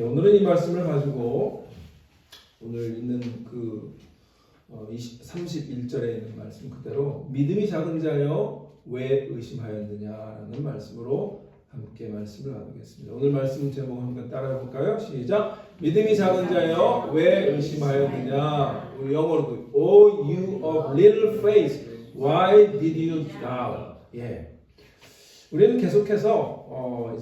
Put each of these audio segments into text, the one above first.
오늘은 이 말씀을 가지고 오늘 있는 31절에 있는 말씀 그대로 믿음이 작은 자여 왜 의심하였느냐라는 말씀으로 함께 말씀을 나누겠습니다. 오늘 말씀 제목 한번 따라해 볼까요? 시작. 믿음이 작은 자여 왜 의심하였느냐. 우리 영어로도 O you of little faith why did you doubt? 예. 우리는 계속해서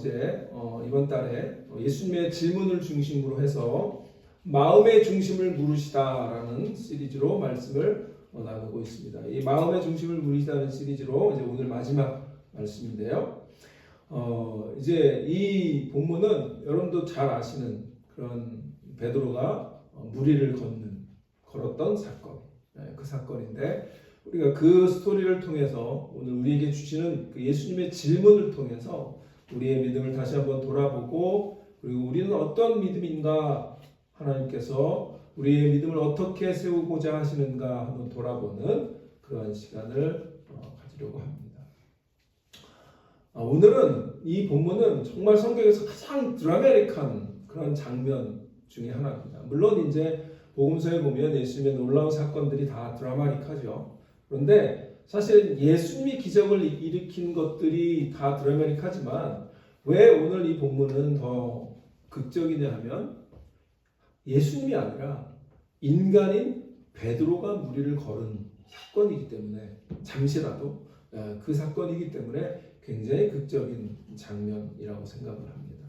이번 달에 예수님의 질문을 중심으로 해서 마음의 중심을 물으시다라는 시리즈로 말씀을 나누고 있습니다. 이 마음의 중심을 물으시다는 시리즈로 이제 오늘 마지막 말씀인데요. 이제 이 본문은 여러분도 잘 아시는 그런 베드로가 무리를 걸었던 사건, 그 사건인데 우리가 그 스토리를 통해서 오늘 우리에게 주시는 그 예수님의 질문을 통해서 우리의 믿음을 다시 한번 돌아보고 그리고 우리는 어떤 믿음인가 하나님께서 우리의 믿음을 어떻게 세우고자 하시는가 한번 돌아보는 그러한 시간을 가지려고 합니다. 오늘은 이 본문은 정말 성경에서 가장 드라마틱한 그런 장면 중에 하나입니다. 물론 이제 복음서에 보면 예수님의 놀라운 사건들이 다 드라마틱하죠. 그런데 사실 예수님이 기적을 일으킨 것들이 다 드라마틱하지만 왜 오늘 이 본문은 더 극적이냐 하면 예수님이 아니라 인간인 베드로가 무리를 걸은 사건이기 때문에 잠시라도 그 사건이기 때문에 굉장히 극적인 장면이라고 생각을 합니다.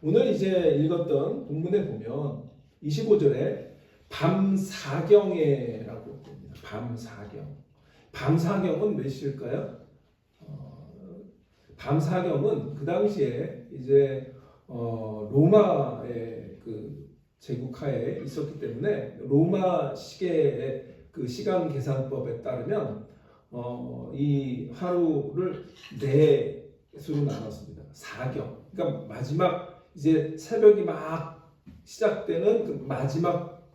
오늘 이제 읽었던 본문에 보면 25절에 밤사경에라고 됩니다. 밤사경. 밤사경은 몇 시일까요? 밤사경은 그 당시에 이제 로마의 그 제국하에 있었기 때문에 로마 시계의 그 시간 계산법에 따르면 이 하루를 네 수로 나눴습니다. 사경. 그러니까 마지막 이제 새벽이 막 시작되는 그 마지막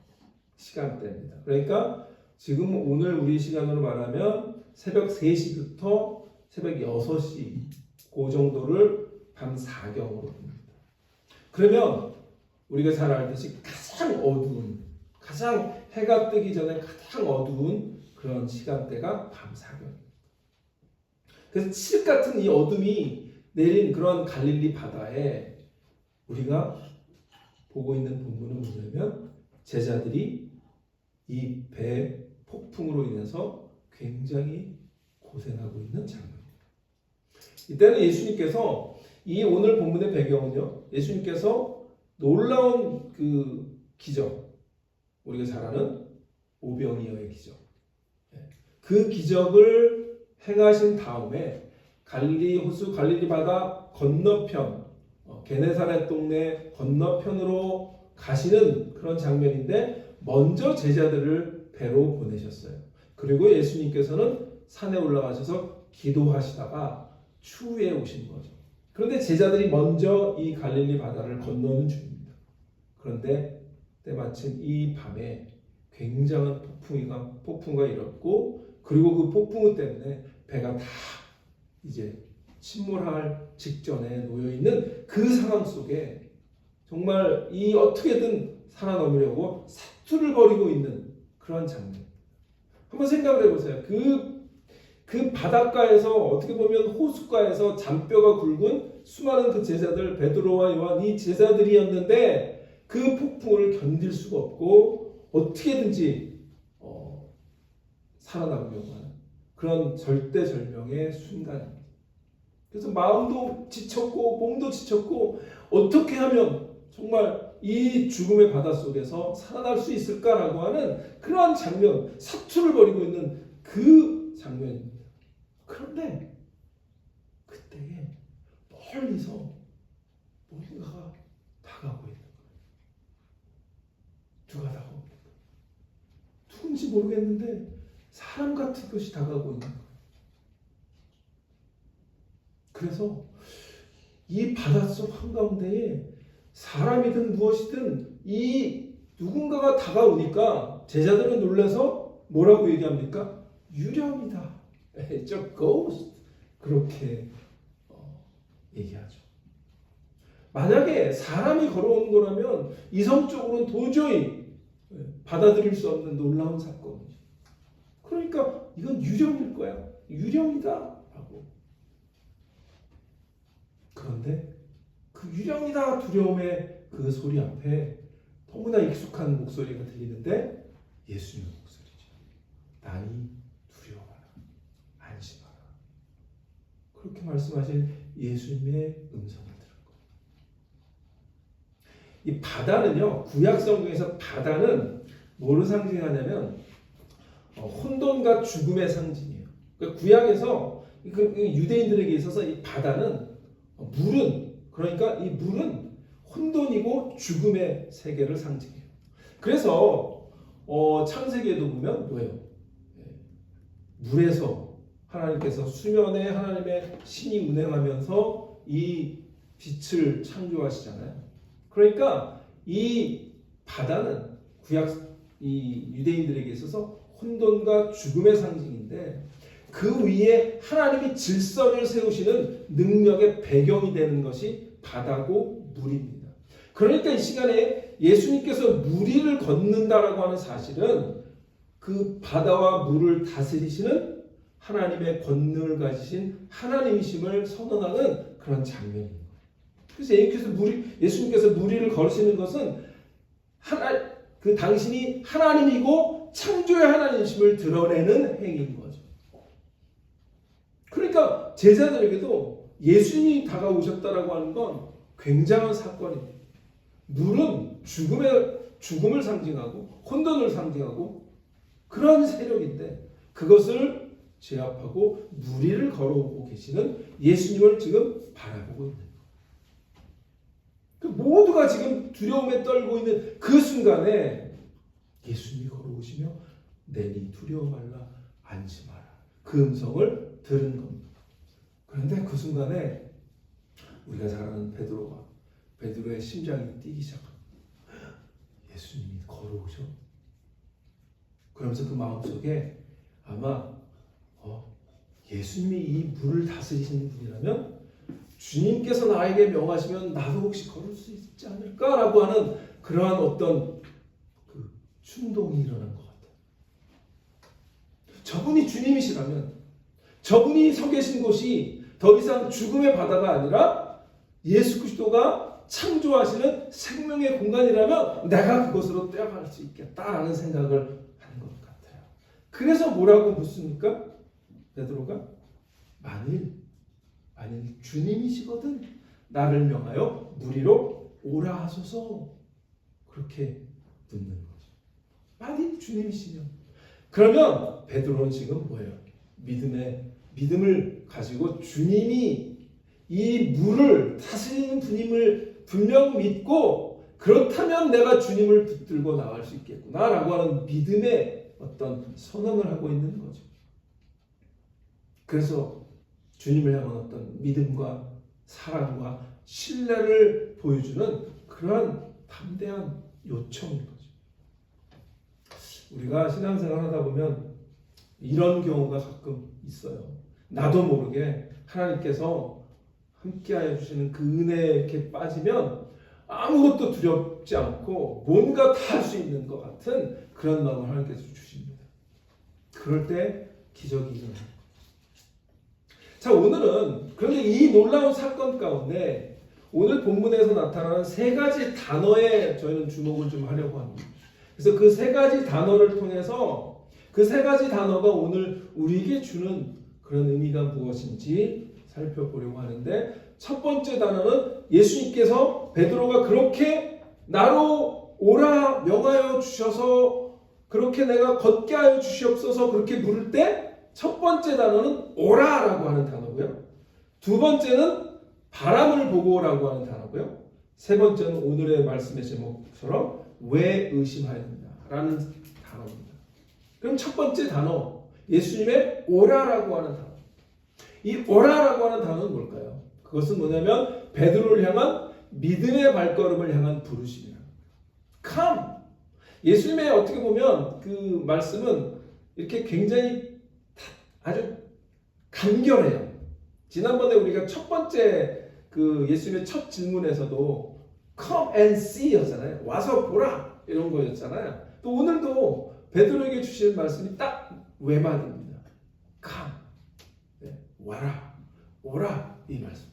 시간대입니다. 그러니까 지금 오늘 우리 시간으로 말하면 새벽 3시부터 새벽 6시 그 정도를 밤사경으로 봅니다. 그러면 우리가 잘 알듯이 가장 어두운, 가장 해가 뜨기 전에 가장 어두운 그런 시간대가 밤사경입니다. 그래서 칠흑 같은 이 어둠이 내린 그런 갈릴리 바다에 우리가 보고 있는 본문은 뭐냐면 제자들이 이 배 폭풍으로 인해서 굉장히 고생하고 있는 장면입니다. 이때는 예수님께서 이 오늘 본문의 배경은요. 예수님께서 놀라운 그 기적, 우리가 잘 아는 오병이어의 기적. 그 기적을 행하신 다음에 갈릴리 호수 갈릴리 바다 건너편 게네사렛 동네 건너편으로 가시는 그런 장면인데 먼저 제자들을 배로 보내셨어요. 그리고 예수님께서는 산에 올라가셔서 기도하시다가 추후에 오신 거죠. 그런데 제자들이 먼저 이 갈릴리 바다를 건너는 중입니다. 그런데 때마침 이 밤에 굉장한 폭풍우가 일었고 그리고 그 폭풍우 때문에 배가 다 이제 침몰할 직전에 놓여 있는 그 상황 속에 정말 이 어떻게든 살아남으려고 사투를 벌이고 있는 그런 장면. 한번 생각을 해보세요. 그 바닷가에서 어떻게 보면 호숫가에서 잔뼈가 굵은 수많은 그 제자들 베드로와 요한 이 제자들이었는데 그 폭풍을 견딜 수가 없고 어떻게든지 살아남으려고 하는 그런 절대절명의 순간입니다. 그래서 마음도 지쳤고 몸도 지쳤고 어떻게 하면 정말 이 죽음의 바다 속에서 살아날 수 있을까라고 하는 그러한 장면, 사투를 벌이고 있는 그 장면입니다. 그런데 그때에 멀리서 뭔가가 다가오고 있는 거예요. 누가 다가옵니까? 누군지 모르겠는데 사람 같은 것이 다가오고 있는 거예요. 그래서 이 바닷속 한가운데에 사람이든 무엇이든 이 누군가가 다가오니까 제자들은 놀라서 뭐라고 얘기합니까? 유령이다. It's a ghost. 그렇게 얘기하죠. 만약에 사람이 걸어오는 거라면 이성적으로는 도저히 받아들일 수 없는 놀라운 사건이죠. 그러니까 이건 유령일 거야. 유령이다 하고. 그런데 그 유령이다 두려움의 그 소리 앞에 너무나 익숙한 목소리가 들리는데 예수님의 목소리죠. 나니 두려워하라. 안심하라. 그렇게 말씀하신 예수님의 음성을 들은 거예요. 이 바다는요. 구약 성경에서 바다는 뭐를 상징하냐면 혼돈과 죽음의 상징이에요. 그러니까 구약에서 유대인들에게 있어서 이 바다는 물은 그러니까 이 물은 혼돈이고 죽음의 세계를 상징해요. 그래서 창세기에도 보면 뭐예요? 물에서 하나님께서 수면에 하나님의 신이 운행하면서 이 빛을 창조하시잖아요. 그러니까 이 바다는 구약 이 유대인들에게 있어서 혼돈과 죽음의 상징인데 그 위에 하나님이 질서를 세우시는 능력의 배경이 되는 것이 바다고 물입니다. 그러니까 이 시간에 예수님께서 물 위를 걷는다라고 하는 사실은 그 바다와 물을 다스리시는 하나님의 권능을 가지신 하나님이심을 선언하는 그런 장면입니다. 그래서 예수님께서 물 위를 걸으시는 것은 그 당신이 하나님이고 창조의 하나님이심을 드러내는 행위인 거죠. 그러니까 제자들에게도 예수님이 다가오셨다라고 하는 건 굉장한 사건입니다. 물은 죽음을 상징하고 혼돈을 상징하고 그런 세력인데 그것을 제압하고 물 위를 걸어오고 계시는 예수님을 지금 바라보고 있는 거예요. 모두가 지금 두려움에 떨고 있는 그 순간에 예수님이 걸어오시며 내니 두려워 말라 안심하라. 그 음성을 들은 겁니다. 그런데 그 순간에 우리가 잘 아는 베드로의 심장이 뛰기 시작합니다. 예수님이 걸어오셔? 그러면서 그 마음속에 아마 예수님이 이 물을 다스리시는 분이라면 주님께서 나에게 명하시면 나도 혹시 걸을 수 있지 않을까라고 하는 그러한 어떤 그 충동이 일어난 것 같아요. 저분이 주님이시라면 저분이 서 계신 곳이 더 이상 죽음의 바다가 아니라 예수 그리스도가 창조하시는 생명의 공간이라면 내가 그곳으로 뛰어갈 수 있겠다라는 생각을 하는 것 같아요. 그래서 뭐라고 묻습니까? 베드로가 만일 주님이시거든 나를 명하여 물 위로 오라 하소서 그렇게 묻는 거죠. 만일 주님이시면 그러면 베드로는 지금 뭐예요? 믿음을 가지고 주님이 이 물을 다스리는 분임을 분명 믿고 그렇다면 내가 주님을 붙들고 나갈 수 있겠구나라고 하는 믿음의 어떤 선언을 하고 있는 거죠. 그래서 주님을 향한 어떤 믿음과 사랑과 신뢰를 보여주는 그러한 담대한 요청인 거죠. 우리가 신앙생활 하다 보면 이런 경우가 가끔 있어요. 나도 모르게 하나님께서 함께하여 주시는 그 은혜에 이렇게 빠지면 아무것도 두렵지 않고 뭔가 다 할 수 있는 것 같은 그런 마음을 하나님께서 주십니다. 그럴 때 기적이 일어나요. 자, 오늘은 그런데 이 놀라운 사건 가운데 오늘 본문에서 나타나는 세 가지 단어에 저희는 주목을 좀 하려고 합니다. 그래서 그 세 가지 단어를 통해서 그 세 가지 단어가 오늘 우리에게 주는 그런 의미가 무엇인지 살펴보려고 하는데 첫 번째 단어는 예수님께서 베드로가 그렇게 나로 오라 명하여 주셔서 그렇게 내가 걷게 하여 주시옵소서 그렇게 물을 때 첫 번째 단어는 오라라고 하는 단어고요. 두 번째는 바람을 보고 오라고 하는 단어고요. 세 번째는 오늘의 말씀의 제목처럼 왜 의심하였느냐라는 단어입니다. 그럼 첫 번째 단어 예수님의 오라라고 하는 단어. 이 오라라고 하는 단어는 뭘까요? 그것은 뭐냐면 베드로를 향한 믿음의 발걸음을 향한 부르심이에요. Come. 예수님의 어떻게 보면 그 말씀은 이렇게 굉장히 아주 간결해요. 지난번에 우리가 첫 번째 그 그 예수님의 첫 질문에서도 come and see였잖아요. 와서 보라 이런 거였잖아요. 또 오늘도 베드로에게 주시는 말씀이 딱 외마디입니다. come, 네, 와라, 오라 이 말씀.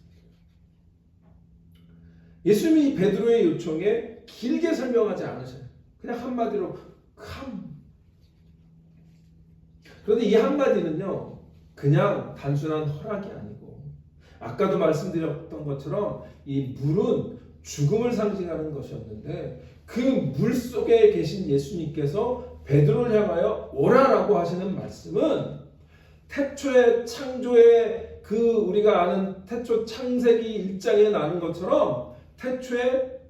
예수님이 베드로의 요청에 길게 설명하지 않으셔요. 그냥 한마디로 come. 그런데 이 한마디는요, 그냥 단순한 허락이 아니고 아까도 말씀드렸던 것처럼 이 물은 죽음을 상징하는 것이었는데 그 물 속에 계신 예수님께서 베드로를 향하여 오라라고 하시는 말씀은 태초의 창조의 그 우리가 아는 태초 창세기 1장에 나는 것처럼 태초에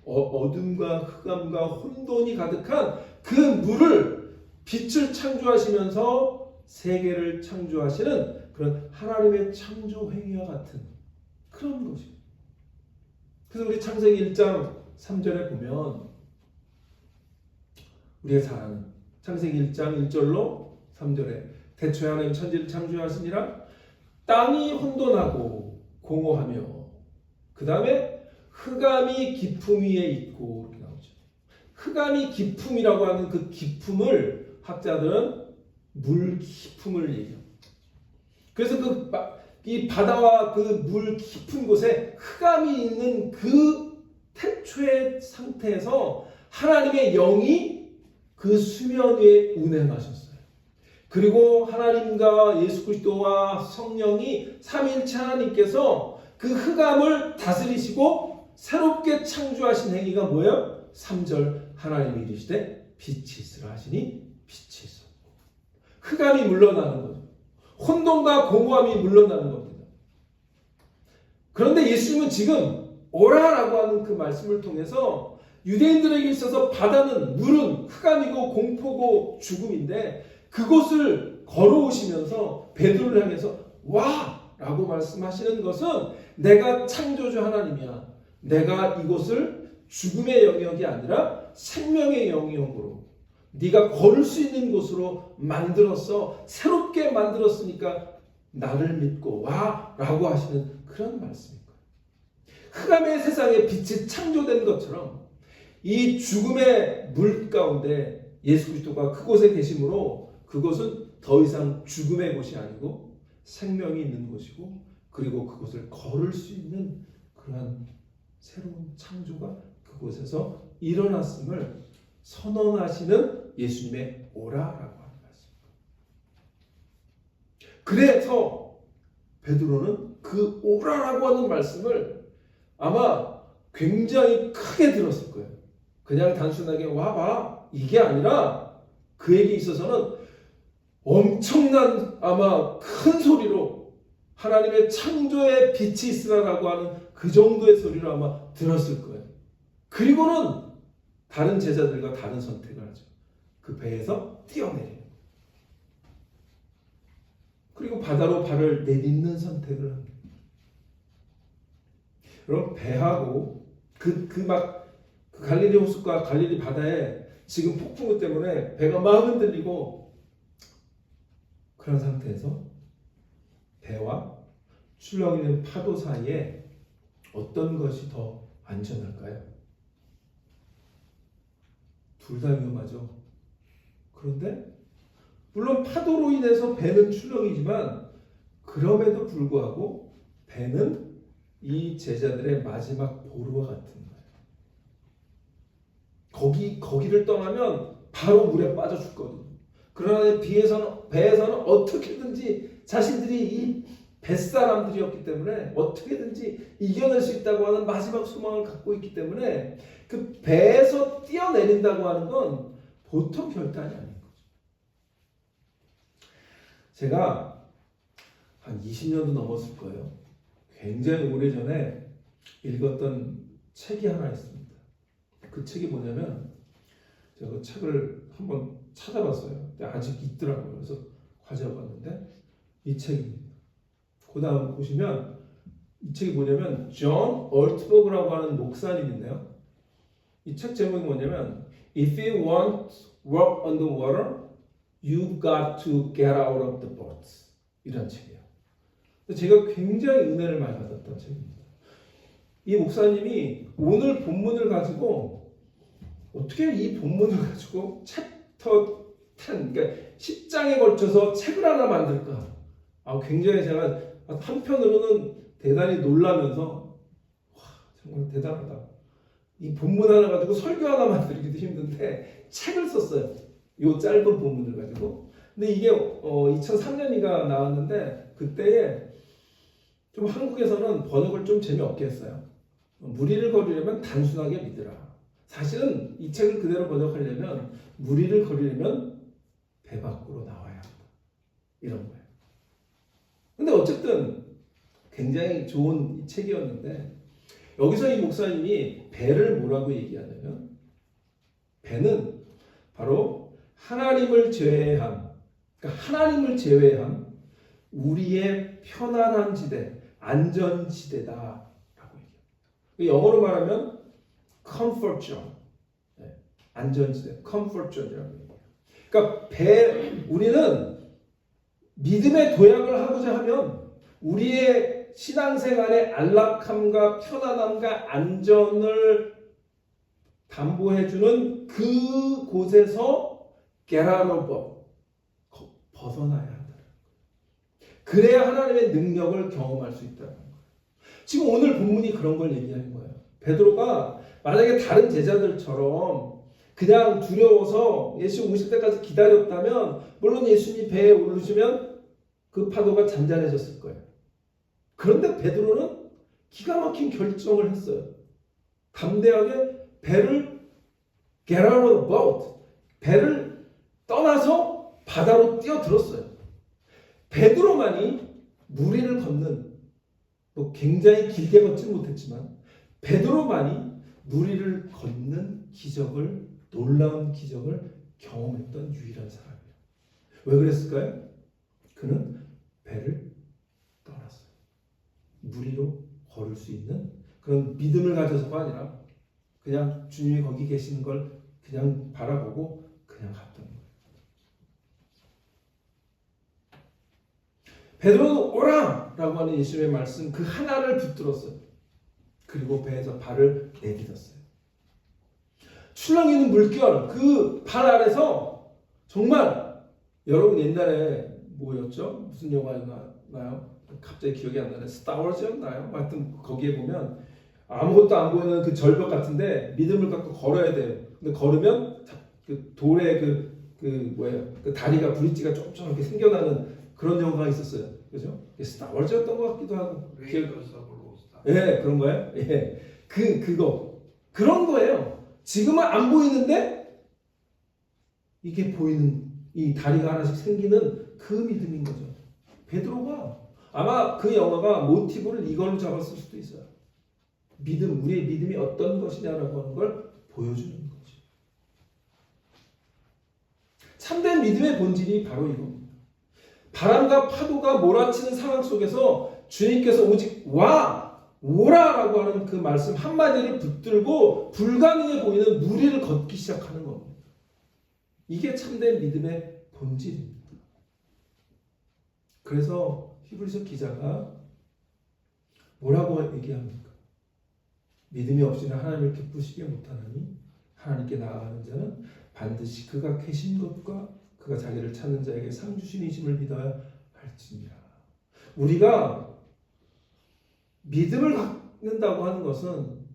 어둠과 흑암과 혼돈이 가득한 그 물을 빛을 창조하시면서 세계를 창조하시는 그런 하나님의 창조 행위와 같은 그런 것이죠. 그래서 우리 창세기 1장 3절에 보면 우리가 잘 아는 창세기 1장 1절로 3절에 태초에 하나님 천지를 창조하시니라 땅이 혼돈하고 공허하며 그 다음에 흑암이 깊음 위에 있고 이렇게 나오죠. 흑암이 깊음이라고 하는 그 깊음을 학자들은 물 깊음을 얘기해요. 그래서 이 바다와 그 물 깊은 곳에 흑암이 있는 그 태초의 상태에서 하나님의 영이 그 수면 위에 운행하셨어요. 그리고 하나님과 예수 그리스도와 성령이 삼위일체 하나님께서 그 흑암을 다스리시고 새롭게 창조하신 행위가 뭐예요? 3절 하나님이 이르시되 빛이 있으라 하시니 빛이 있었고 흑암이 물러나는 거죠. 혼돈과 공허함이 물러나는 겁니다. 그런데 예수님은 지금 오라라고 하는 그 말씀을 통해서 유대인들에게 있어서 바다는 물은 흑암이고 공포고 죽음인데 그곳을 걸어오시면서 베드로를 향해서 와! 라고 말씀하시는 것은 내가 창조주 하나님이야. 내가 이곳을 죽음의 영역이 아니라 생명의 영역으로 네가 걸을 수 있는 곳으로 만들었어. 새롭게 만들었으니까 나를 믿고 와 라고 하시는 그런 말씀인 거예요. 흑암의 세상에 빛이 창조된 것처럼 이 죽음의 물 가운데 예수 그리스도가 그곳에 계심으로 그곳은 더 이상 죽음의 곳이 아니고 생명이 있는 곳이고 그리고 그곳을 걸을 수 있는 그러한 새로운 창조가 그곳에서 일어났음을 선언하시는 예수님의 오라라고 하는 말씀입니다. 그래서 베드로는 그 오라라고 하는 말씀을 아마 굉장히 크게 들었을 거예요. 그냥 단순하게 와봐 이게 아니라 그에게 있어서는 엄청난 아마 큰 소리로 하나님의 창조의 빛이 있으라라고 하는 그 정도의 소리를 아마 들었을 거예요. 그리고는 다른 제자들과 다른 선택을 하죠. 그 배에서 뛰어내려요. 그리고 바다로 발을 내딛는 선택을 합니다. 여러분 배하고 그 갈릴리 호숫가 갈릴리 바다에 지금 폭풍우 때문에 배가 막 흔들리고 그런 상태에서 배와 출렁이는 파도 사이에 어떤 것이 더 안전할까요? 둘 다 위험하죠. 그런데 물론 파도로 인해서 배는 출렁이지만 그럼에도 불구하고 배는 이 제자들의 마지막 보루와 같은 거예요. 거기를 떠나면 바로 물에 빠져 죽거든요. 그러나 배에서는 어떻게든지 자신들이 이 뱃사람들이었기 때문에 어떻게든지 이겨낼 수 있다고 하는 마지막 소망을 갖고 있기 때문에 그 배에서 뛰어내린다고 하는 건 보통 결단이 아닌 거죠. 제가 한 20년도 넘었을 거예요. 굉장히 오래전에 읽었던 책이 하나 있습니다. 그 책이 뭐냐면 제가 그 책을 한번 찾아봤어요. 근데 아직 있더라고요. 그래서 가져봤는데 이 책입니다. 그 다음 보시면 이 책이 뭐냐면 존 얼트버그라고 하는 목사님인데요. 이 책 제목이 뭐냐면 If you want to walk on the water, you've got to get out of the boat. 이런 책이에요. 제가 굉장히 은혜를 많이 받았던 책입니다. 이 목사님이 오늘 본문을 가지고 어떻게 이 본문을 가지고 챕터 10, 그러니까 10장에 걸쳐서 책을 하나 만들까? 굉장히 제가 한편으로는 대단히 놀라면서 와, 정말 대단하다. 이 본문 하나 가지고 설교 하나 만들기도 힘든데 책을 썼어요. 이 짧은 본문을 가지고. 근데 이게 2003년이가 나왔는데 그때에 좀 한국에서는 번역을 좀 재미없게 했어요. 무리를 거리려면 단순하게 믿으라. 사실은 이 책을 그대로 번역하려면 무리를 거리려면 배 밖으로 나와야 한다. 이런 거예요. 근데 어쨌든 굉장히 좋은 책이었는데 여기서 이 목사님이 배를 뭐라고 얘기하냐면 배는 바로 하나님을 제외한, 그러니까 하나님을 제외한 우리의 편안한 지대, 안전지대다라고 얘기해요. 영어로 말하면 comfort zone, 안전지대, comfort zone이라고 얘기해요. 그러니까 우리는 믿음의 도약을 하고자 하면 우리의 신앙생활의 안락함과 편안함과 안전을 담보해주는 그곳에서 get out of, 벗어나야 한다. 그래야 하나님의 능력을 경험할 수 있다는 거예요. 지금 오늘 본문이 그런 걸 얘기하는 거예요. 베드로가 만약에 다른 제자들처럼 그냥 두려워서 예수 오실 때까지 기다렸다면 물론 예수님이 배에 오르시면 그 파도가 잔잔해졌을 거예요. 그런데 베드로는 기가 막힌 결정을 했어요. 담대하게 배를 get out of the boat, 배를 떠나서 바다로 뛰어들었어요. 베드로만이 무리를 걷는, 뭐 굉장히 길게 걷지 못했지만 베드로만이 무리를 걷는 기적을, 놀라운 기적을 경험했던 유일한 사람이에요. 왜 그랬을까요? 그는 배를 떠났어요. 무리로 걸을 수 있는 그런 믿음을 가져서가 아니라 그냥 주님이 거기 계시는 걸 그냥 바라보고 그냥 갔던 거예요. 베드로는 오라! 라고 하는 예수님의 말씀 그 하나를 붙들었어요. 그리고 배에서 발을 내딛었어요. 출렁이는 물결 그 발 아래서 정말 여러분 옛날에 뭐였죠? 무슨 영화였나요? 갑자기 기억이 안 나네. 스타워즈였나요? 하여튼 거기에 보면 아무것도 안 보이는 그 절벽 같은데 믿음을 갖고 걸어야 돼요. 근데 걸으면 그 돌에 그 다리가 브릿지가 조금 이렇게 생겨나는 그런 영화가 있었어요. 그죠? 스타워즈였던 것 같기도 하고. 예, 그런 거예요? 예. 그런 거예요. 지금은 안 보이는데 이게 보이는 이 다리가 하나씩 생기는 그 믿음인 거죠. 베드로가 아마 그 영화가 모티브를 이걸로 잡았을 수도 있어요. 믿음, 우리의 믿음이 어떤 것이냐라고 하는 걸 보여주는 거죠. 참된 믿음의 본질이 바로 이겁니다. 바람과 파도가 몰아치는 상황 속에서 주님께서 오직 오라라고 하는 그 말씀 한마디를 붙들고 불가능해 보이는 무리를 걷기 시작하는 겁니다. 이게 참된 믿음의 본질입니다. 그래서 히브리서 기자가 뭐라고 얘기합니까? 믿음이 없이는 하나님을 기쁘시게 못하나니 하나님께 나아가는 자는 반드시 그가 계신 것과 그가 자기를 찾는 자에게 상 주심이심을 믿어야 할지니라. 우리가 믿음을 갖는다고 하는 것은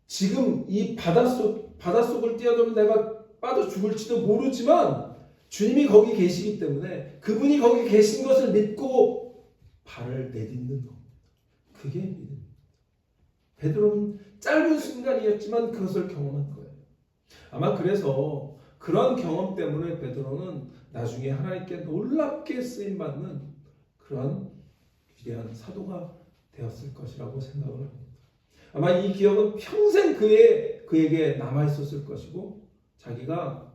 지금 이 바닷속을 뛰어들면 내가 빠져 죽을지도 모르지만 주님이 거기 계시기 때문에 그분이 거기 계신 것을 믿고 발을 내딛는 겁니다. 그게 믿음입니다. 베드로는 짧은 순간이었지만 그것을 경험한 거예요. 아마 그래서 그런 경험 때문에 베드로는 나중에 하나님께 놀랍게 쓰임받는 그런 위대한 사도가 되었을 것이라고 생각을 합니다. 아마 이 기억은 평생 그에게 남아있었을 것이고 자기가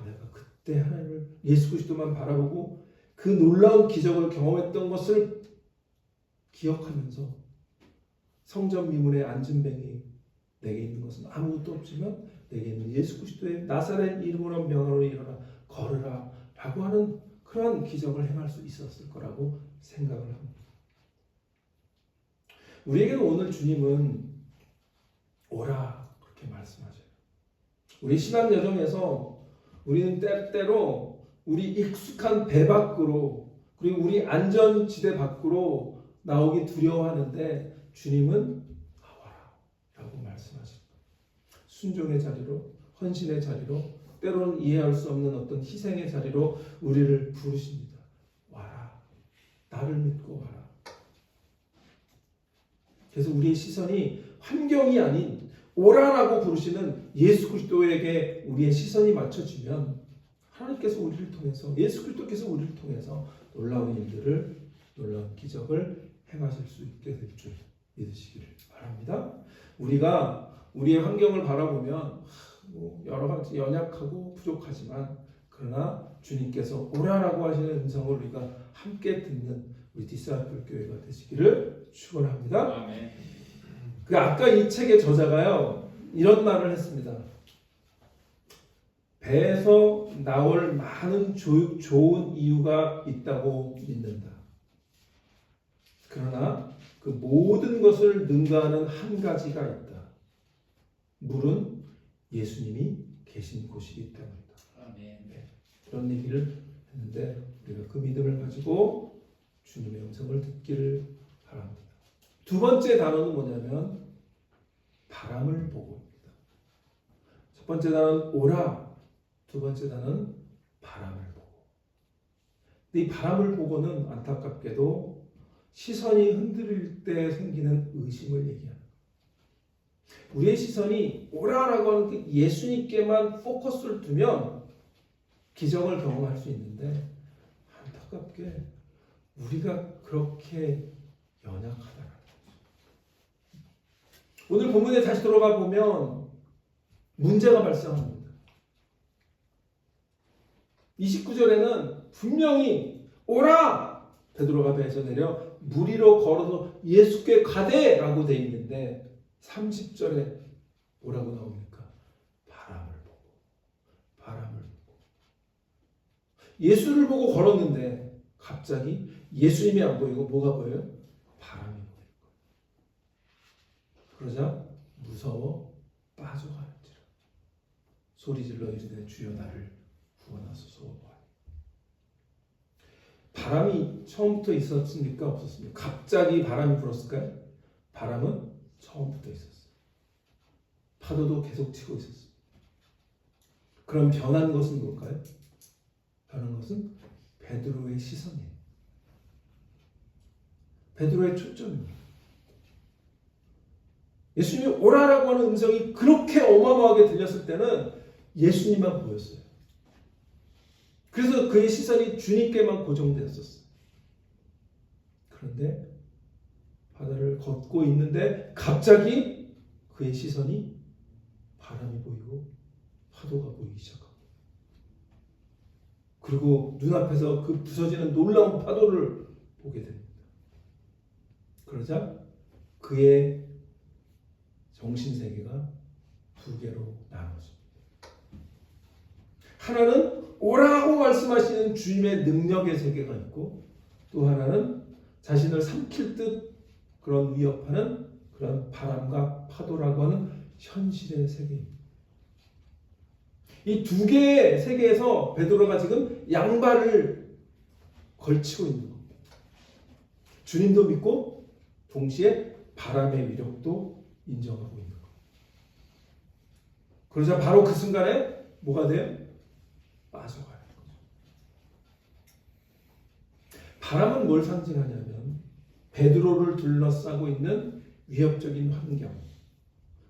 내가 그때 하나님을 예수 그리스도만 바라보고 그 놀라운 기적을 경험했던 것을 기억하면서 성전 미문에 앉은 뱅이 내게 있는 것은 아무것도 없지만 내게 있는 예수 그리스도의 나사렛 이름으로 명하노니 일어나 걸으라 라고 하는 그런 기적을 행할 수 있었을 거라고 생각을 합니다. 우리에게는 오늘 주님은 오라 그렇게 말씀하셔요. 우리 신앙 여정에서 우리는 때때로 우리 익숙한 배 밖으로 그리고 우리 안전지대 밖으로 나오기 두려워하는데 주님은 나와라 라고 말씀하십니다. 순종의 자리로 헌신의 자리로 때로는 이해할 수 없는 어떤 희생의 자리로 우리를 부르십니다. 와라. 나를 믿고 와라. 그래서 우리의 시선이 환경이 아닌 오라라고 부르시는 예수 그리스도에게 우리의 시선이 맞춰지면 하나님께서 우리를 통해서 예수 그리스도께서 우리를 통해서 놀라운 일들을 놀라운 기적을 행하실 수 있게 될 줄 믿으시기를 바랍니다. 우리가 우리의 환경을 바라보면 여러 가지 연약하고 부족하지만 그러나 주님께서 오라라고 하시는 음성을 우리가 함께 듣는 우리 디사이플 교회가 되시기를 축원합니다. 아멘. 그 아까 이 책의 저자가요 이런 말을 했습니다. 배에서 나올 많은 좋은 이유가 있다고 믿는다. 그러나 그 모든 것을 능가하는 한 가지가 있다. 물은 예수님이 계신 곳이기 때문이다. 아멘. 네, 그런 얘기를 했는데 우리가 그 믿음을 가지고 주님의 음성을 듣기를 바랍니다. 두 번째 단어는 뭐냐면 바람을 보고입니다. 첫 번째 단어는 오라, 두 번째 단어는 바람을 보고. 근데 이 바람을 보고는 안타깝게도 시선이 흔들릴 때 생기는 의심을 얘기합니다. 우리의 시선이 오라라고 하는 그 예수님께만 포커스를 두면 기적을 경험할 수 있는데 안타깝게 우리가 그렇게 연약하다는 거죠. 오늘 본문에 다시 들어가 보면 문제가 발생합니다. 29절에는 분명히 오라! 베드로가 배에서 내려 물 위로 걸어서 예수께 가되라고 되어 있는데 30절에 뭐라고 나옵니까? 바람을 보고 예수를 보고 걸었는데 갑자기 예수님이 안 보이고 뭐가 보여요? 바람이 보이는 거예요. 그러자 무서워 빠져가는지라 소리질러 이르되 주여 나를 구원하소서. 바람이 처음부터 있었습니까? 없었습니까? 갑자기 바람이 불었을까요? 바람은 처음부터 있었어요. 파도도 계속 치고 있었어요. 그럼 변한 것은 뭘까요? 변한 것은 베드로의 시선이에요. 베드로의 초점입니다. 예수님이 오라라고 하는 음성이 그렇게 어마어마하게 들렸을 때는 예수님만 보였어요. 그래서 그의 시선이 주님께만 고정되었었어요. 그런데 바다를 걷고 있는데 갑자기 그의 시선이 바람이 보이고 파도가 보이기 시작하고 그리고 눈앞에서 그 부서지는 놀라운 파도를 보게 됩니다. 그러자 그의 정신세계가 두 개로 나눠집니다. 하나는 오라고 말씀하시는 주님의 능력의 세계가 있고 또 하나는 자신을 삼킬 듯 그런 위협하는 그런 바람과 파도라고 하는 현실의 세계입니다. 이 두 개의 세계에서 베드로가 지금 양발을 걸치고 있는 겁니다. 주님도 믿고 동시에 바람의 위력도 인정하고 있는 겁니다. 그러자 바로 그 순간에 뭐가 돼요? 빠져가는 거죠. 바람은 뭘 상징하냐면 베드로를 둘러싸고 있는 위협적인 환경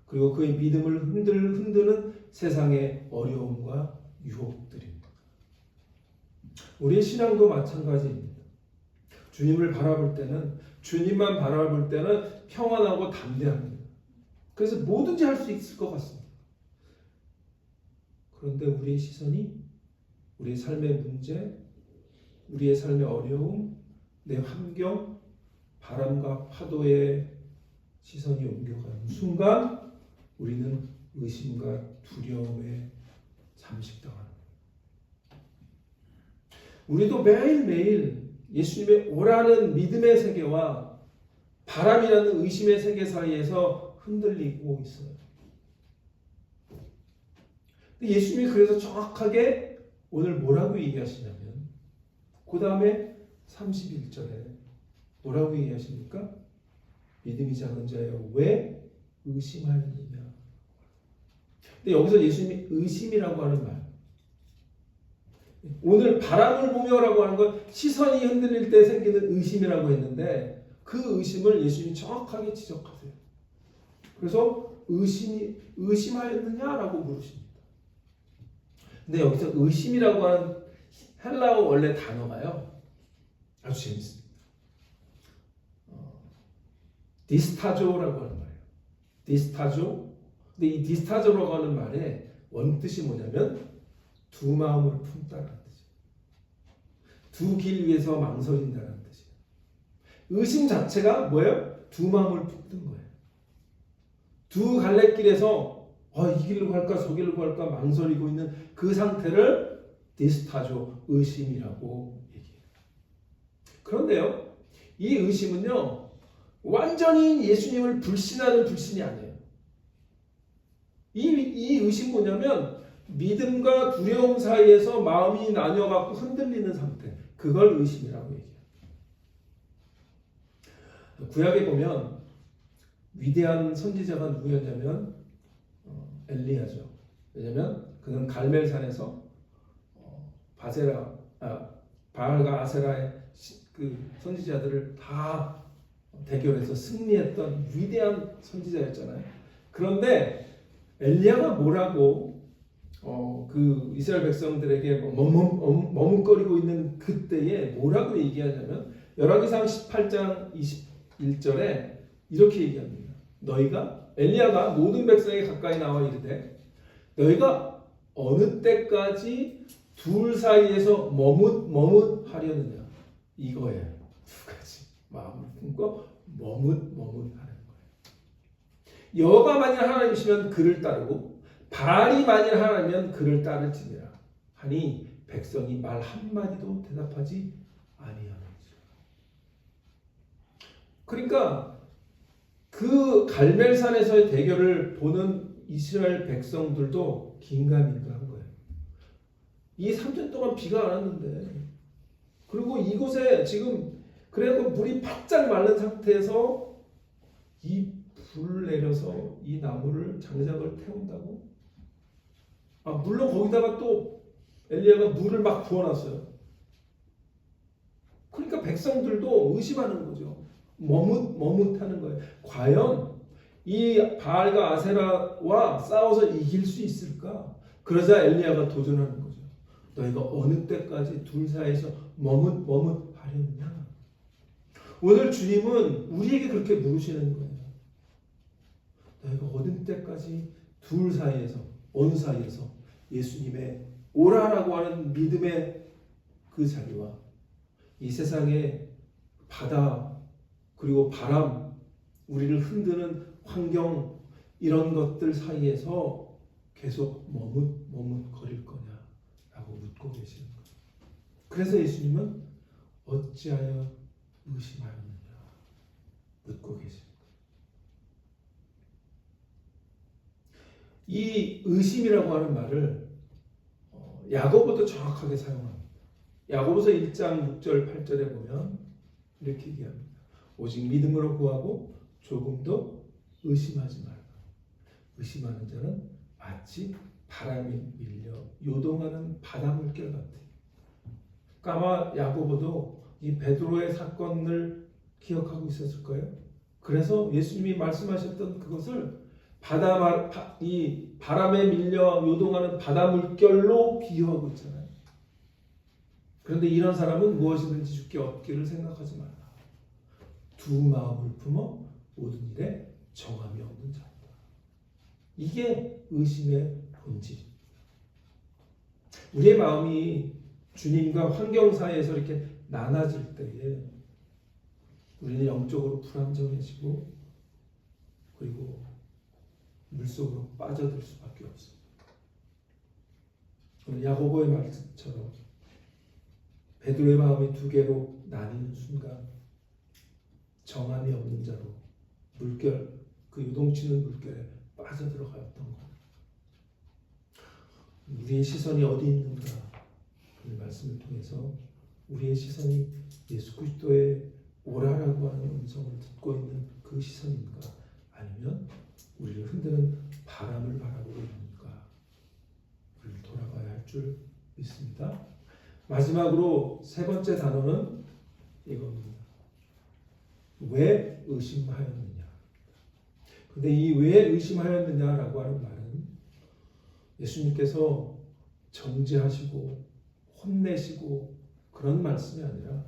그리고 그의 믿음을 흔드는 세상의 어려움과 유혹들입니다. 우리의 신앙도 마찬가지입니다. 주님을 바라볼 때는 주님만 바라볼 때는 평안하고 담대합니다. 그래서 뭐든지 할 수 있을 것 같습니다. 그런데 우리의 시선이 우리의 삶의 문제, 우리의 삶의 어려움, 내 환경, 바람과 파도의 시선이 옮겨가는 순간 우리는 의심과 두려움에 잠식당하는 거예요. 우리도 매일매일 예수님의 오라는 믿음의 세계와 바람이라는 의심의 세계 사이에서 흔들리고 있어요. 예수님이 그래서 정확하게 오늘 뭐라고 얘기하시냐면 그 다음에 31절에 뭐라고 얘기하십니까? 믿음이 작은 자여 왜 의심하였느냐. 근데 여기서 예수님이 의심이라고 하는 말, 오늘 바람을 보며라고 하는 건 시선이 흔들릴 때 생기는 의심이라고 했는데 그 의심을 예수님이 정확하게 지적하세요. 그래서 의심하였느냐라고 물으십니다. 근데 여기서 의심이라고 하는 헬라어 원래 단어가요 아주 재밌습니다. 디스타조라고 하는 말이에요. 디스타조. 근데 이 디스타조라고 하는 말의 원뜻이 뭐냐면 두 마음을 품다라는 뜻이에요. 두 길 위에서 망설인다라는 뜻이에요. 의심 자체가 뭐예요? 두 마음을 품는 거예요. 두 갈래길에서 이 길로 갈까 저 길로 갈까 망설이고 있는 그 상태를 디스타조, 의심이라고 얘기해요. 그런데요, 이 의심은요 완전히 예수님을 불신하는 불신이 아니에요. 이 의심 뭐냐면 믿음과 두려움 사이에서 마음이 나뉘어갖고 흔들리는 상태, 그걸 의심이라고 얘기해요. 구약에 보면 위대한 선지자가 누구였냐면 엘리야죠. 왜냐하면 그는 갈멜산에서 바알과 아세라의 그 선지자들을 다 대결해서 승리했던 위대한 선지자였잖아요. 그런데 엘리야가 뭐라고 그 이스라엘 백성들에게 머뭇거리고 있는 그때에 뭐라고 얘기하냐면 열왕기상 18장 21절에 이렇게 얘기합니다. 엘리야가 모든 백성에 가까이 나와 이르되 너희가 어느 때까지 둘 사이에서 머뭇하려느냐. 이거예요. 두 가지 마음을 품고 머뭇하는 거예요. 여호와가 만일 하나님이시면 그를 따르고 바알이 만일 하나님이면 그를 따를지니라 하니 백성이 말 한마디도 대답하지 아니하는지라. 그러니까 그 갈멜산에서의 대결을 보는 이스라엘 백성들도 긴가민가한 거예요. 이 3년 동안 비가 안 왔는데, 그리고 이곳에 지금 그래도 물이 바짝 마른 상태에서 이 불을 내려서 이 나무를 장작을 태운다고? 물론 거기다가 또 엘리야가 물을 막 부어놨어요. 그러니까 백성들도 의심하는 거죠. 머뭇하는 거예요. 과연 이 바알과 아세라와 싸워서 이길 수 있을까? 그러자 엘리야가 도전하는 거죠. 너희가 어느 때까지 둘 사이에서 머뭇하려느냐? 오늘 주님은 우리에게 그렇게 물으시는 거예요. 너희가 어느 때까지 둘 사이에서, 어느 사이에서 예수님의 오라라고 하는 믿음의 그 자리와 이 세상의 바다 그리고 바람, 우리를 흔드는 환경, 이런 것들 사이에서 계속 머뭇거릴 거냐라고 묻고 계시는 거예요. 그래서 예수님은 어찌하여 의심하였느냐 묻고 계십니다. 이 의심이라고 하는 말을 야고보도 정확하게 사용합니다. 야고보서 1장 6절 8절에 보면 이렇게 얘기합니다. 오직 믿음으로 구하고 조금도 의심하지 말라. 의심하는 자는 마치 바람이 밀려 요동하는 바닷물결 같아요. 아마 야고보도 이 베드로의 사건을 기억하고 있었을 거예요. 그래서 예수님이 말씀하셨던 그것을 이 바람에 밀려 요동하는 바닷물결로 비유하고 있잖아요. 그런데 이런 사람은 무엇이든지 주께 얻기를 생각하지 말라. 두 마음을 품어 모든 일에 정함이 없는 자다. 이게 의심의 본질입니다. 우리의 마음이 주님과 환경 사이에서 이렇게 나눠질 때에 우리는 영적으로 불안정해지고 그리고 물속으로 빠져들 수밖에 없습니다. 오늘 야고보의 말처럼 베드로의 마음이 두 개로 나뉘는 순간 정함이 없는 자로 물결, 그 요동치는 물결에 빠져들어가였던 것. 우리의 시선이 어디 있는가? 그 말씀을 통해서 우리의 시선이 예수 그리스도의 오라라고 하는 음성을 듣고 있는 그 시선인가? 아니면 우리를 흔드는 바람을 바라보고 있는가? 우리를 돌아봐야 할 줄 믿습니다. 마지막으로 세 번째 단어는 이겁니다. 왜 의심하였느냐? 근데 이 왜 의심하였느냐라고 하는 말은 예수님께서 정죄하시고 혼내시고 그런 말씀이 아니라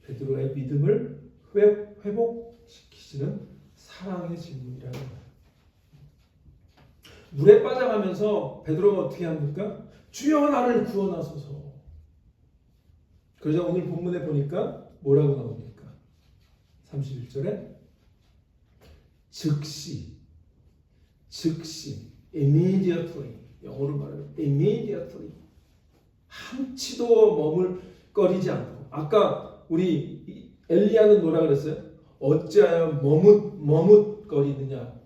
베드로의 믿음을 회복시키시는 사랑의 질문이라는 거예요. 물에 빠져가면서 베드로가 어떻게 합니까? 주여 나를 구원하소서. 그러자 오늘 본문에 보니까 뭐라고 나옵니까? 31절에 즉시 immediately, 영어로 말하면 immediately, 한치도 머물거리지 않고, 아까 우리 엘리야는 뭐라 그랬어요? 어찌하여 머뭇거리느냐?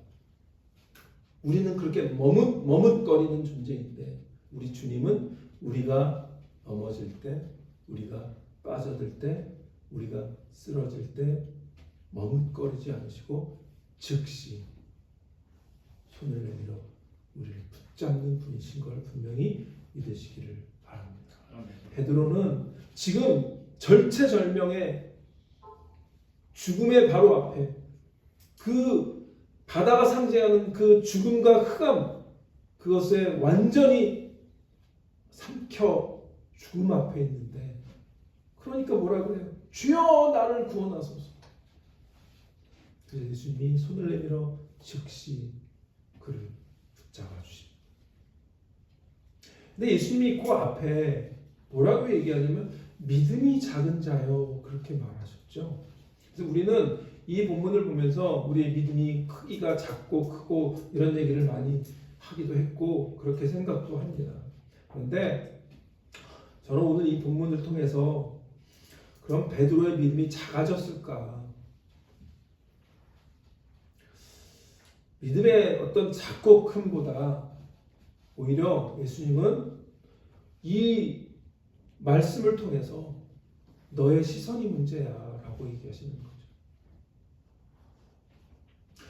우리는 그렇게 머뭇거리는 존재인데 우리 주님은 우리가 넘어질 때, 우리가 빠져들 때, 우리가 쓰러질 때 머뭇거리지 않으시고 즉시 손을 내밀어 우리를 붙잡는 분이신 걸 분명히 믿으시기를 바랍니다. 베드로는 지금 절체절명의 죽음의 바로 앞에 그 바다가 상징하는 그 죽음과 흑암, 그것에 완전히 삼켜 죽음 앞에 있는데, 그러니까 뭐라 그래요? 주여 나를 구원하소서. 그래서 예수님이 손을 내밀어 즉시 그를 붙잡아 주십니다. 근데 예수님이 그 앞에 뭐라고 얘기하냐면 믿음이 작은 자요, 그렇게 말하셨죠. 그래서 우리는 이 본문을 보면서 우리의 믿음이 크기가 작고 크고 이런 얘기를 많이 하기도 했고 그렇게 생각도 합니다. 그런데 저는 오늘 이 본문을 통해서 그럼 베드로의 믿음이 작아졌을까? 믿음의 어떤 작고 큼보다 오히려 예수님은 이 말씀을 통해서 너의 시선이 문제야 라고 얘기하시는 거죠.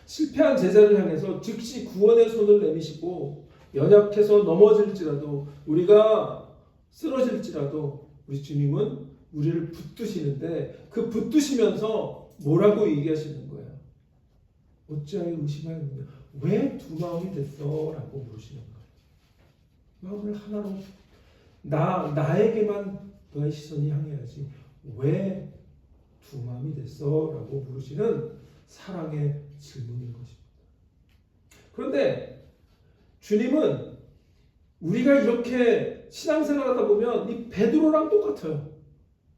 실패한 제자를 향해서 즉시 구원의 손을 내미시고 연약해서 넘어질지라도, 우리가 쓰러질지라도 우리 주님은 우리를 붙드시는데 그 붙드시면서 뭐라고 얘기하시는 거예요? 어찌하여 의심하였느냐? 왜 두 마음이 됐어? 라고 물으시는 거예요. 마음을 하나로 나에게만 너의 시선이 향해야지 왜 두 마음이 됐어? 라고 물으시는 사랑의 질문인 것입니다. 그런데 주님은 우리가 이렇게 신앙생활하다 보면 이 베드로랑 똑같아요.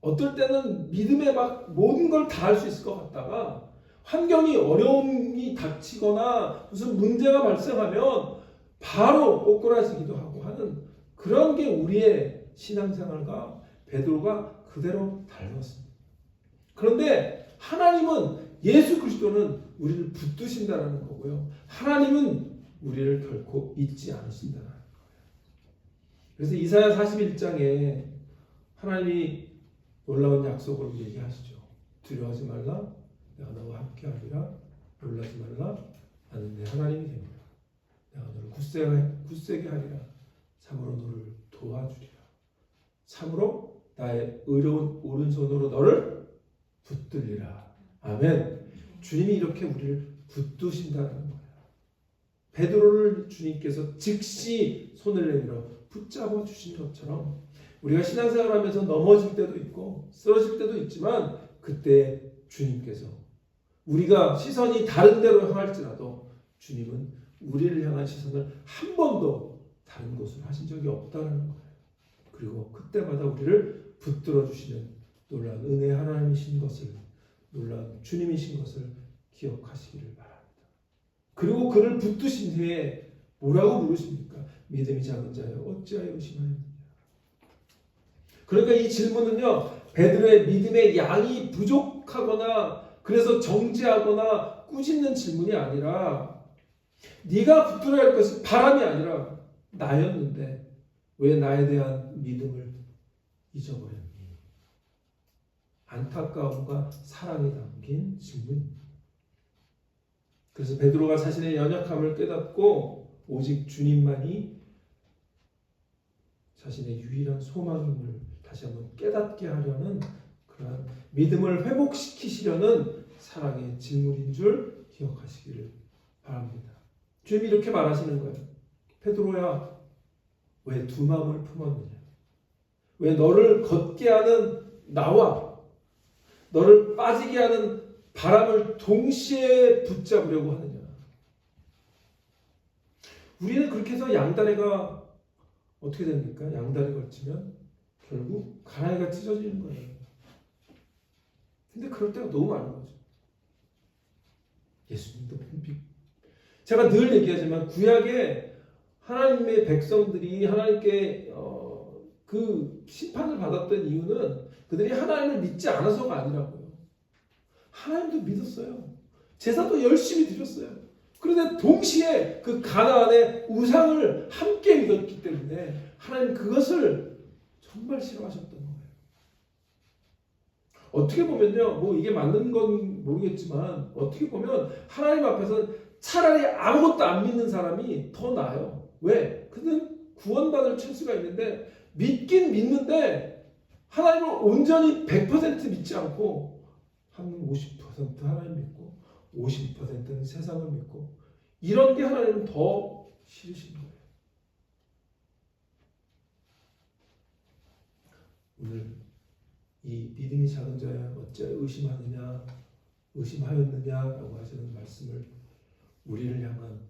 어떨 때는 믿음에 막 모든 걸 다 할 수 있을 것 같다가 환경이 어려움이 닥치거나 무슨 문제가 발생하면 바로 꼬꾸라지기도 하고 하는 그런 게 우리의 신앙생활과 베드로가 그대로 닮았습니다. 그런데 하나님은, 예수 그리스도는 우리를 붙드신다는 거고요. 하나님은 우리를 결코 잊지 않으신다는 거예요. 그래서 이사야 41장에 하나님이 놀라운 약속을 얘기하시죠. 두려워하지 말라, 내가 너와 함께하리라. 놀라지 말라, 나는 내 하나님이 됩니다. 내가 너를 굳세게 하리라. 참으로 너를 도와주리라. 참으로 나의 의로운 오른손으로 너를 붙들리라. 아멘. 주님이 이렇게 우리를 붙드신다는 거예요. 베드로를 주님께서 즉시 손을 내밀어 붙잡아 주신 것처럼 우리가 신앙생활하면서 넘어질 때도 있고 쓰러질 때도 있지만 그때 주님께서 우리가 시선이 다른 데로 향할지라도 주님은 우리를 향한 시선을 한 번도 다른 곳으로 하신 적이 없다는 거예요. 그리고 그때마다 우리를 붙들어 주시는 놀라운 은혜 하나님이신 것을, 놀라운 주님이신 것을 기억하시기를 바랍니다. 그리고 그를 붙드신 후에 뭐라고 물으십니까? 믿음이 작은 자여 어찌하여 의심하였느냐? 그러니까 이 질문은요, 베드로의 믿음의 양이 부족하거나 그래서 정지하거나 꾸짖는 질문이 아니라 네가 붙들어야 할 것이 바람이 아니라 나였는데 왜 나에 대한 믿음을 잊어버렸니? 안타까움과 사랑이 담긴 질문입니다. 그래서 베드로가 자신의 연약함을 깨닫고 오직 주님만이 자신의 유일한 소망임을 다시 한번 깨닫게 하려는 그러한 믿음을 회복시키시려는 사랑의 질문인 줄 기억하시기를 바랍니다. 주님이 이렇게 말하시는 거예요. 베드로야, 왜 두 마음을 품었느냐? 왜 너를 걷게 하는 나와 너를 빠지게 하는 바람을 동시에 붙잡으려고 하느냐? 우리는 그렇게 해서 양다리가 어떻게 됩니까? 양다리 걸치면 결국 가랑이가 찢어지는 거예요. 근데 그럴 때가 너무 많은 거죠. 예수님도 제가 늘 얘기하지만 구약에 하나님의 백성들이 하나님께 그 심판을 받았던 이유는 그들이 하나님을 믿지 않아서가 아니라고요. 하나님도 믿었어요. 제사도 열심히 드렸어요. 그런데 동시에 그 가나안의 우상을 함께 믿었기 때문에 하나님 그것을 정말 싫어하셨던 거예요. 어떻게 보면요, 뭐 이게 맞는 건 모르겠지만 어떻게 보면 하나님 앞에서 차라리 아무것도 안 믿는 사람이 더 나아요. 왜? 그는 구원받을 찬스가 있는데 믿긴 믿는데 하나님을 온전히 100% 믿지 않고 한 50% 하나님 믿고 50%는 세상을 믿고 이런 게 하나님은 더 싫으신 거예요. 오늘 이 믿음이 작은 자야 어찌 의심하느냐 의심하였느냐라고 하시는 말씀을 우리를 향한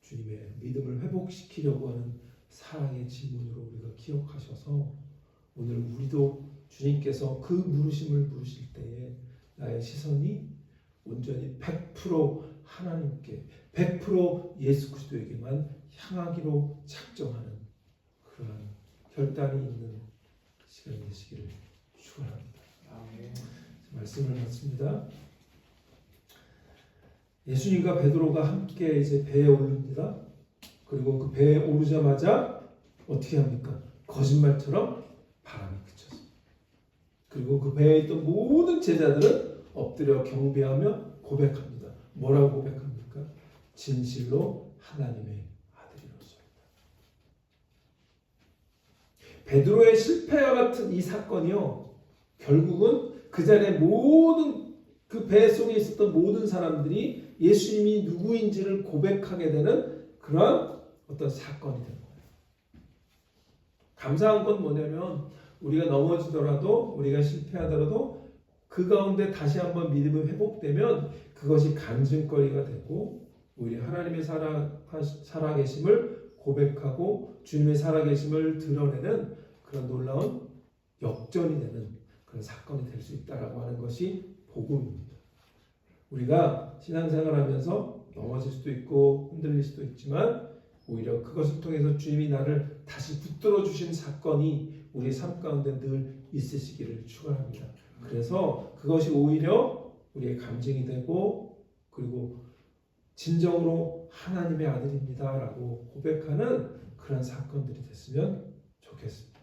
주님의 믿음을 회복시키려고 하는 사랑의 질문으로 우리가 기억하셔서 오늘 우리도 주님께서 그 물으심을 물으실 때에 나의 시선이 온전히 100% 하나님께 100% 예수 그리스도에게만 향하기로 작정하는 그러한 결단이 있는 시간이 되시기를 축원합니다. 아멘. 말씀을 마칩니다. 예수님과 베드로가 함께 이제 배에 오릅니다. 그리고 그 배에 오르자마자 어떻게 합니까? 거짓말처럼 바람이 그쳤습니다. 그리고 그 배에 있던 모든 제자들은 엎드려 경배하며 고백합니다. 뭐라고 고백합니까? 진실로 하나님의 아들이로소이다. 베드로의 실패와 같은 이 사건이요, 결국은 그 자리에 모든 그 배 속에 있었던 모든 사람들이 예수님이 누구인지를 고백하게 되는 그런 어떤 사건이 된 거예요. 감사한 건 뭐냐면 우리가 넘어지더라도 우리가 실패하더라도 그 가운데 다시 한번 믿음이 회복되면 그것이 간증거리가 되고 우리 하나님의 살아계심을 고백하고 주님의 살아계심을 드러내는 그런 놀라운 역전이 되는 그런 사건이 될 수 있다라고 하는 것이 복음입니다. 우리가 신앙생활하면서 넘어질 수도 있고 흔들릴 수도 있지만 오히려 그것을 통해서 주님이 나를 다시 붙들어 주신 사건이 우리의 삶 가운데 늘 있으시기를 축원합니다. 그래서 그것이 오히려 우리의 감증이 되고 그리고 진정으로 하나님의 아들입니다라고 고백하는 그런 사건들이 됐으면 좋겠습니다.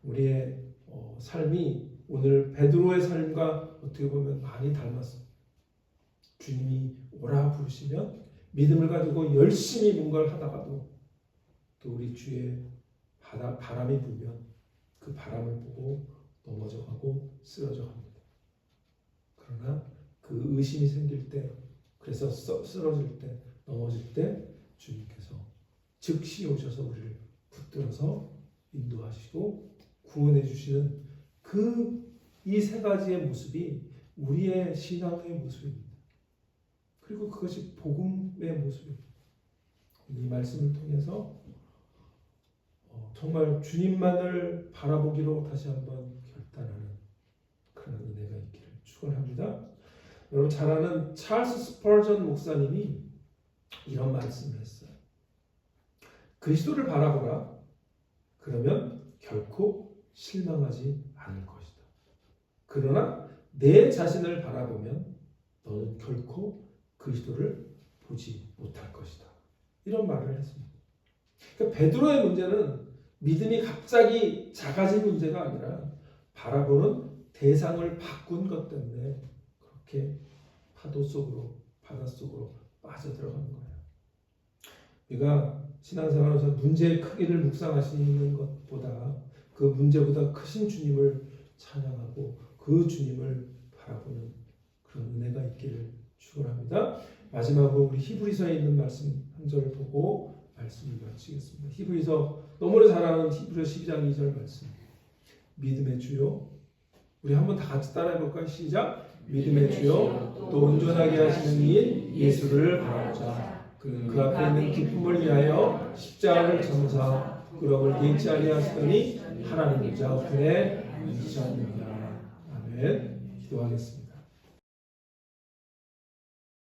우리의 삶이 오늘 베드로의 삶과 어떻게 보면 많이 닮았습니다. 주님이 오라 부르시면 믿음을 가지고 열심히 뭔가를 하다가도 또 우리 주위에 바람이 불면 그 바람을 보고 넘어져가고 쓰러져 갑니다. 그러나 그 의심이 생길 때 그래서 쓰러질 때 넘어질 때 주님께서 즉시 오셔서 우리를 붙들어서 인도하시고 구원해 주시는 이 세 가지의 모습이 우리의 신앙의 모습입니다. 그리고 그것이 복음의 모습입니다. 이 말씀을 통해서 정말 주님만을 바라보기로 다시 한번 결단하는 그런 은혜가 있기를 축원합니다. 여러분 잘 아는 찰스 스펄전 목사님이 이런 말씀을 했어요. 그리스도를 바라보라. 그러면 결코 실망하지 않을 것이다. 그러나 내 자신을 바라보면 너는 결코 그리스도를 보지 못할 것이다. 이런 말을 했습니다. 그러니까 베드로의 문제는 믿음이 갑자기 작아진 문제가 아니라 바라보는 대상을 바꾼 것 때문에 그렇게 파도 속으로, 바다 속으로 빠져들어가는 거예요. 우리가 신앙생활에서 문제의 크기를 묵상하시는 것보다 그 문제보다 크신 주님을 찬양하고 그 주님을 바라보는 그런 은혜가 있기를 축원합니다. 마지막으로 우리 히브리서에 있는 말씀 한 절을 보고 말씀을 마치겠습니다. 히브리서 너무나 잘 아는 히브리서 12장 2절 말씀. 믿음의 주요. 우리 한번 다 같이 따라해 볼까요? 시작. 믿음의 주요 또 온전하게 하시는 이인 예수를 바라보자. 그 앞에 있는 기쁨을 위하여 십자가를 전사 부끄러움을 잊지 아니하시더니 하나님 자 우편에 앉으셨느니라. 아멘. 기도하겠습니다.